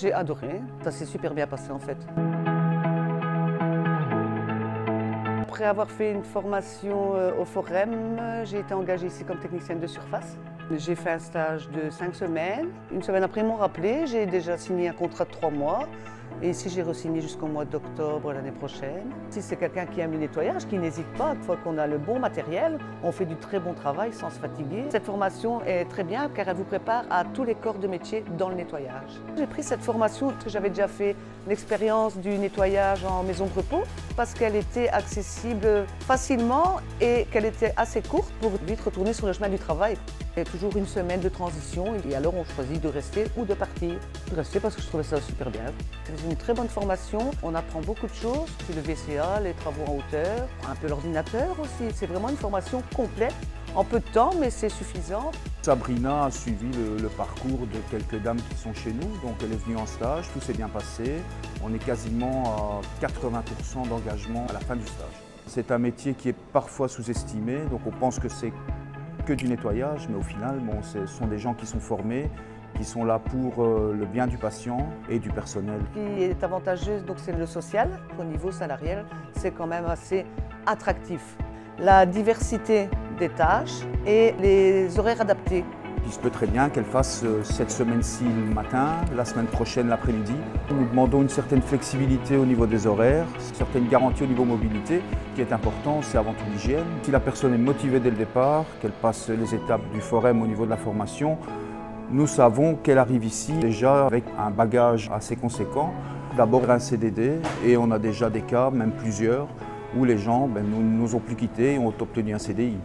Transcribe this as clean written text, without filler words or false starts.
J'ai adoré, ça s'est super bien passé en fait. Après avoir fait une formation au Forem, j'ai été engagée ici comme technicienne de surface. J'ai fait un stage de 5 semaines. Une semaine après, ils m'ont rappelé, j'ai déjà signé un contrat de 3 mois. Et ici, j'ai re-signé jusqu'au mois d'octobre l'année prochaine. Si c'est quelqu'un qui aime le nettoyage, qui n'hésite pas, une fois qu'on a le bon matériel, on fait du très bon travail sans se fatiguer. Cette formation est très bien car elle vous prépare à tous les corps de métier dans le nettoyage. J'ai pris cette formation parce que j'avais déjà fait l'expérience du nettoyage en maison de repos parce qu'elle était accessible facilement et qu'elle était assez courte pour vite retourner sur le chemin du travail. Il y a toujours une semaine de transition et alors on choisit de rester ou de partir. De rester parce que je trouvais ça super bien. C'est une très bonne formation, on apprend beaucoup de choses, c'est le VCA, les travaux en hauteur, un peu l'ordinateur aussi. C'est vraiment une formation complète, en peu de temps, mais c'est suffisant. Sabrina a suivi le parcours de quelques dames qui sont chez nous, donc elle est venue en stage, tout s'est bien passé. On est quasiment à 80% d'engagement à la fin du stage. C'est un métier qui est parfois sous-estimé, donc on pense que c'est que du nettoyage, mais au final, ce sont des gens qui sont formés, qui sont là pour le bien du patient et du personnel. Ce qui est avantageux, c'est le social. Au niveau salarial, c'est quand même assez attractif. La diversité des tâches et les horaires adaptés. Il se peut très bien qu'elle fasse cette semaine-ci le matin, la semaine prochaine l'après-midi. Nous demandons une certaine flexibilité au niveau des horaires, une certaine garantie au niveau mobilité. Ce qui est important, c'est avant tout l'hygiène. Si la personne est motivée dès le départ, qu'elle passe les étapes du Forem au niveau de la formation, nous savons qu'elle arrive ici déjà avec un bagage assez conséquent. D'abord un CDD et on a déjà des cas, même plusieurs, où les gens nous ont plus quittés et ont obtenu un CDI.